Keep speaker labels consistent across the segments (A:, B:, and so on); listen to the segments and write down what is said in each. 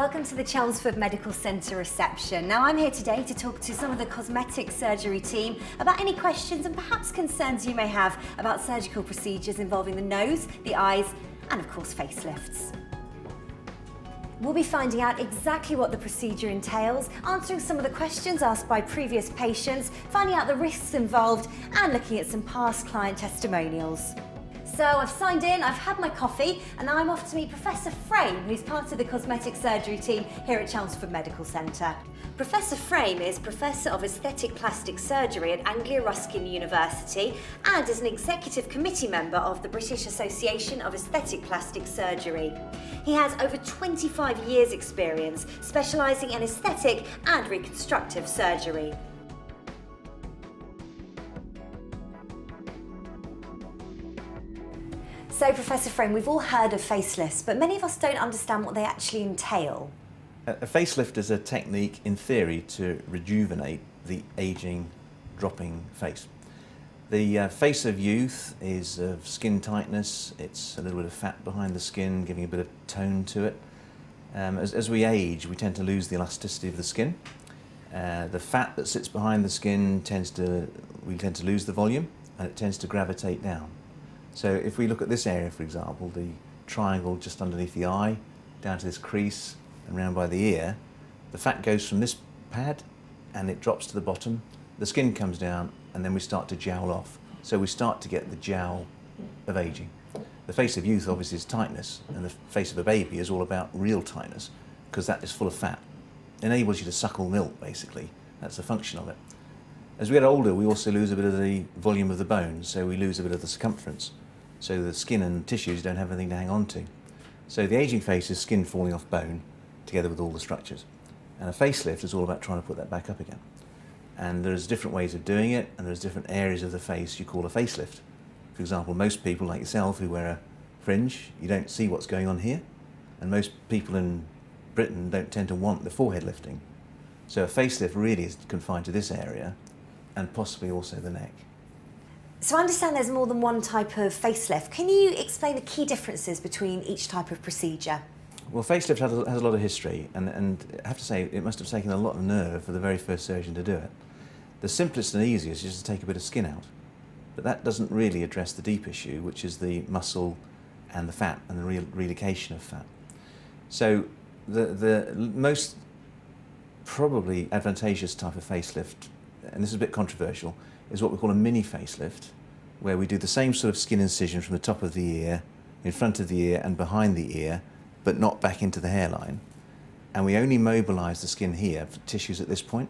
A: Welcome to the Chelmsford Medical Centre reception. Now I'm here today to talk to some of the cosmetic surgery team about any questions and perhaps concerns you may have about surgical procedures involving the nose, the eyes and of course facelifts. We'll be finding out exactly what the procedure entails, answering some of the questions asked by previous patients, finding out the risks involved and looking at some past client testimonials. So I've signed in, I've had my coffee, and now I'm off to meet Professor Frame, who's part of the cosmetic surgery team here at Chelmsford Medical Centre. Professor Frame is Professor of Aesthetic Plastic Surgery at Anglia Ruskin University and is an executive committee member of the British Association of Aesthetic Plastic Surgery. He has over 25 years experience specialising in aesthetic and reconstructive surgery. So, Professor Frame, we've all heard of facelifts, but many of us don't understand what they actually entail.
B: A facelift is a technique, in theory, to rejuvenate the ageing, dropping face. The face of youth is of skin tightness, it's a little bit of fat behind the skin, giving a bit of tone to it. As we age, we tend to lose the elasticity of the skin. The fat that sits behind the skin we tend to lose the volume, and it tends to gravitate down. So if we look at this area, for example, the triangle just underneath the eye, down to this crease and round by the ear, the fat goes from this pad and it drops to the bottom, the skin comes down and then we start to jowl off. So we start to get the jowl of ageing. The face of youth obviously is tightness, and the face of a baby is all about real tightness because that is full of fat. It enables you to suckle milk, basically. That's the function of it. As we get older, we also lose a bit of the volume of the bones, so we lose a bit of the circumference. So the skin and tissues don't have anything to hang on to. So the ageing face is skin falling off bone together with all the structures. And a facelift is all about trying to put that back up again. And there's different ways of doing it, and there's different areas of the face you call a facelift. For example, most people like yourself who wear a fringe, you don't see what's going on here. And most people in Britain don't tend to want the forehead lifting. So a facelift really is confined to this area and possibly also the neck.
A: So I understand there's more than one type of facelift. Can you explain the key differences between each type of procedure?
B: Well, facelift has a lot of history, and I have to say it must have taken a lot of nerve for the very first surgeon to do it. The simplest and easiest is just to take a bit of skin out, but that doesn't really address the deep issue, which is the muscle and the fat and the relocation of fat. So the most probably advantageous type of facelift, and this is a bit controversial, is what we call a mini facelift, where we do the same sort of skin incision from the top of the ear, in front of the ear and behind the ear, but not back into the hairline. And we only mobilise the skin here for tissues at this point,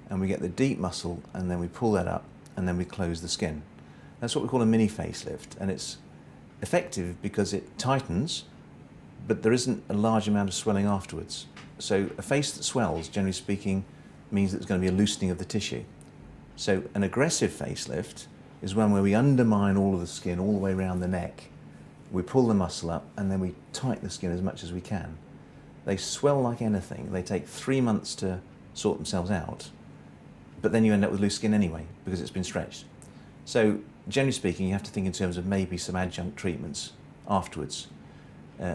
B: and we get the deep muscle and then we pull that up and then we close the skin. That's what we call a mini facelift, and it's effective because it tightens, but there isn't a large amount of swelling afterwards. So a face that swells, generally speaking, means that there's going to be a loosening of the tissue. So an aggressive facelift is one where we undermine all of the skin all the way around the neck. We pull the muscle up and then we tighten the skin as much as we can. They swell like anything. They take 3 months to sort themselves out, but then you end up with loose skin anyway because it's been stretched. So generally speaking, you have to think in terms of maybe some adjunct treatments afterwards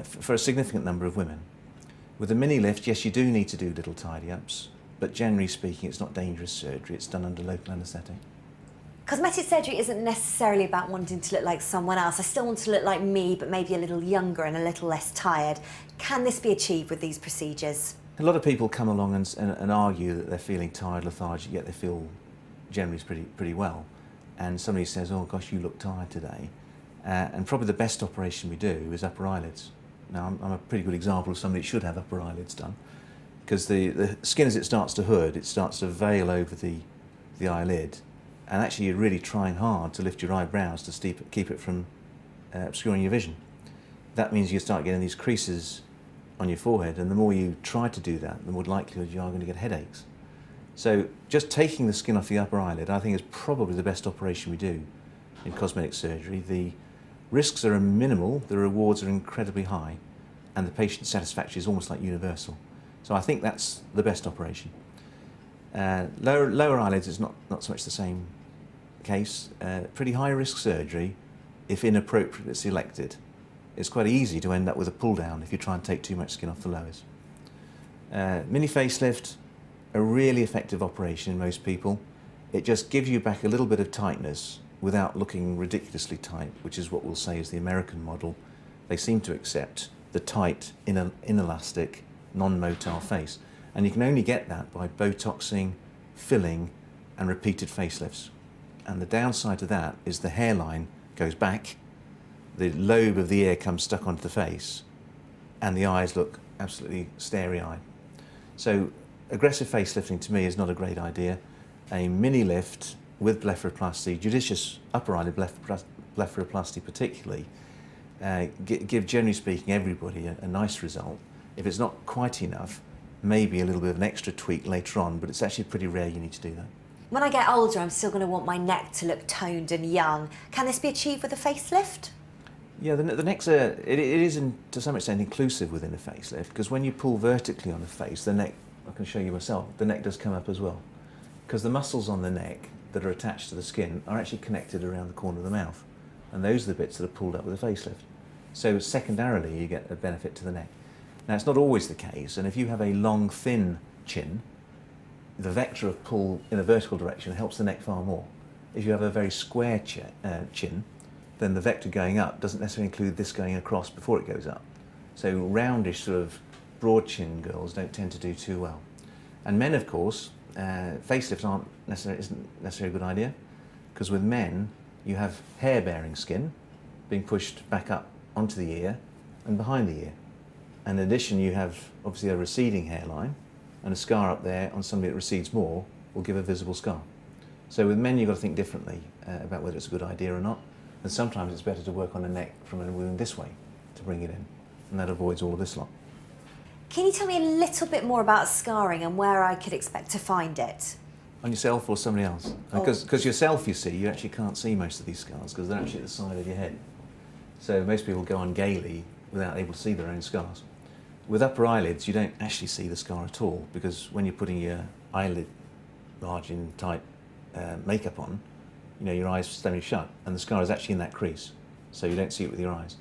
B: for a significant number of women. With a mini lift, yes, you do need to do little tidy-ups, but generally speaking, it's not dangerous surgery. It's done under local anaesthetic.
A: Cosmetic surgery isn't necessarily about wanting to look like someone else. I still want to look like me, but maybe a little younger and a little less tired. Can this be achieved with these procedures?
B: A lot of people come along and argue that they're feeling tired, lethargic, yet they feel generally pretty well. And somebody says, oh gosh, you look tired today. And probably the best operation we do is upper eyelids. Now, I'm a pretty good example of somebody that should have upper eyelids done, because the skin, as it starts to hood, it starts to veil over the eyelid, and actually you're really trying hard to lift your eyebrows to keep it from obscuring your vision. That means you start getting these creases on your forehead, and the more you try to do that, the more likelihood you are going to get headaches. So just taking the skin off the upper eyelid, I think, is probably the best operation we do in cosmetic surgery. The risks are minimal, the rewards are incredibly high, and the patient satisfaction is almost like universal. So I think that's the best operation. Lower eyelids is not so much the same case. Pretty high risk surgery, if inappropriately selected. It's quite easy to end up with a pull down if you try and take too much skin off the lowers. Mini facelift, a really effective operation in most people. It just gives you back a little bit of tightness without looking ridiculously tight, which is what we'll say is the American model. They seem to accept the tight, inelastic, non-motile face. And you can only get that by Botoxing, filling, and repeated facelifts. And the downside to that is the hairline goes back, the lobe of the ear comes stuck onto the face, and the eyes look absolutely starry-eyed. So aggressive facelifting to me is not a great idea. A mini lift with blepharoplasty, judicious upper eyelid blepharoplasty particularly, give, generally speaking, everybody a nice result. If it's not quite enough, maybe a little bit of an extra tweak later on, but it's actually pretty rare you need to do that.
A: When I get older, I'm still going to want my neck to look toned and young. Can this be achieved with a facelift?
B: Yeah, the neck's it is to some extent inclusive within a facelift, because when you pull vertically on the face, the neck, I can show you myself, the neck does come up as well. Because the muscles on the neck that are attached to the skin are actually connected around the corner of the mouth. And those are the bits that are pulled up with a facelift. So secondarily, you get a benefit to the neck. Now, it's not always the case, and if you have a long, thin chin, the vector of pull in a vertical direction helps the neck far more. If you have a very square chin, then the vector going up doesn't necessarily include this going across before it goes up. So roundish, sort of broad chin girls don't tend to do too well. And men, of course, facelifts isn't necessarily a good idea, because with men, you have hair-bearing skin being pushed back up onto the ear and behind the ear. And in addition, you have obviously a receding hairline, and a scar up there on somebody that recedes more will give a visible scar. So with men, you've got to think differently about whether it's a good idea or not. And sometimes it's better to work on the neck from a wound this way to bring it in, and that avoids all of this lot.
A: Can you tell me a little bit more about scarring and where I could expect to find it?
B: On yourself or somebody else? Because yourself, you see, you actually can't see most of these scars because they're actually at the side of your head. So most people go on gaily without able to see their own scars. With upper eyelids, you don't actually see the scar at all, because when you're putting your eyelid margin type makeup on, you know, your eyes stay shut, and the scar is actually in that crease, so you don't see it with your eyes.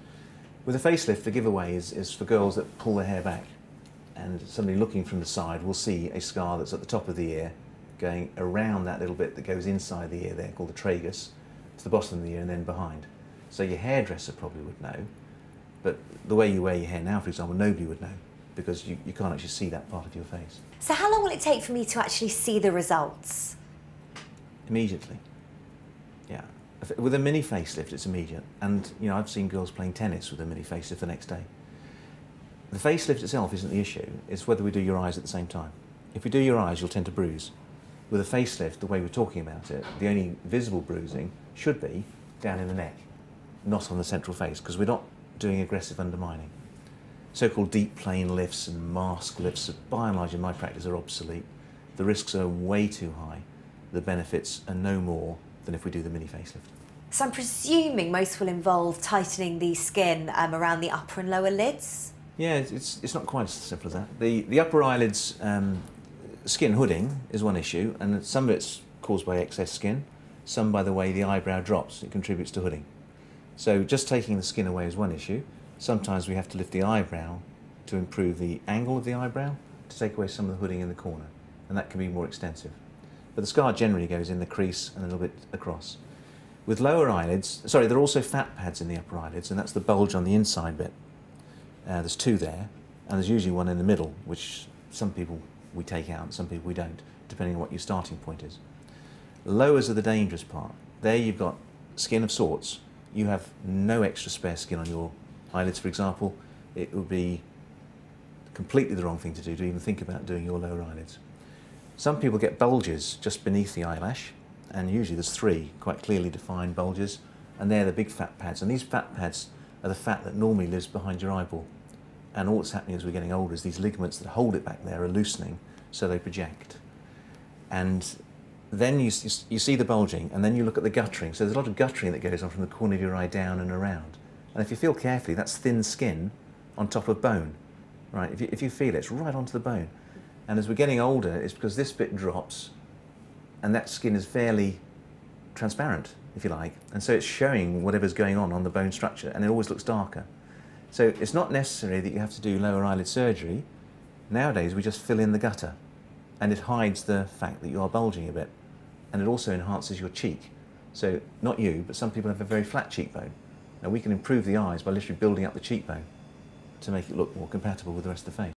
B: With a facelift, the giveaway is for girls that pull their hair back, and somebody looking from the side will see a scar that's at the top of the ear, going around that little bit that goes inside the ear there, called the tragus, to the bottom of the ear and then behind. So your hairdresser probably would know, but the way you wear your hair now, for example, nobody would know, because you can't actually see that part of your face.
A: So how long will it take for me to actually see the results?
B: Immediately. Yeah. With a mini facelift, it's immediate. And, you know, I've seen girls playing tennis with a mini facelift the next day. The facelift itself isn't the issue, it's whether we do your eyes at the same time. If we do your eyes, you'll tend to bruise. With a facelift, the way we're talking about it, the only visible bruising should be down in the neck, not on the central face, because we're not doing aggressive undermining. So-called deep plane lifts and mask lifts, by and large in my practice, are obsolete. The risks are way too high. The benefits are no more than if we do the mini facelift.
A: So I'm presuming most will involve tightening the skin around the upper and lower lids?
B: Yeah, it's not quite as simple as that. The upper eyelids skin hooding is one issue, and some of it's caused by excess skin, some by the way the eyebrow drops. It contributes to hooding. So just taking the skin away is one issue. Sometimes we have to lift the eyebrow to improve the angle of the eyebrow, to take away some of the hooding in the corner, and that can be more extensive. But the scar generally goes in the crease and a little bit across. With lower eyelids, sorry, there are also fat pads in the upper eyelids, and that's the bulge on the inside bit. There's two there, and there's usually one in the middle, which some people we take out, some people we don't, depending on what your starting point is. Lowers are the dangerous part. There you've got skin of sorts. You have no extra spare skin on your eyelids, for example. It would be completely the wrong thing to do to even think about doing your lower eyelids. Some people get bulges just beneath the eyelash, and usually there's three quite clearly defined bulges, and they're the big fat pads. And these fat pads are the fat that normally lives behind your eyeball. And all that's happening as we're getting older is these ligaments that hold it back there are loosening, so they project. And then you see the bulging, and then you look at the guttering. So there's a lot of guttering that goes on from the corner of your eye down and around. And if you feel carefully, that's thin skin on top of bone, right? If you feel it, it's right onto the bone. And as we're getting older, it's because this bit drops, and that skin is fairly transparent, if you like. And so it's showing whatever's going on the bone structure, and it always looks darker. So it's not necessary that you have to do lower eyelid surgery. Nowadays we just fill in the gutter, and it hides the fact that you are bulging a bit, and it also enhances your cheek. So not you, but some people have a very flat cheekbone. Now we can improve the eyes by literally building up the cheekbone to make it look more compatible with the rest of the face.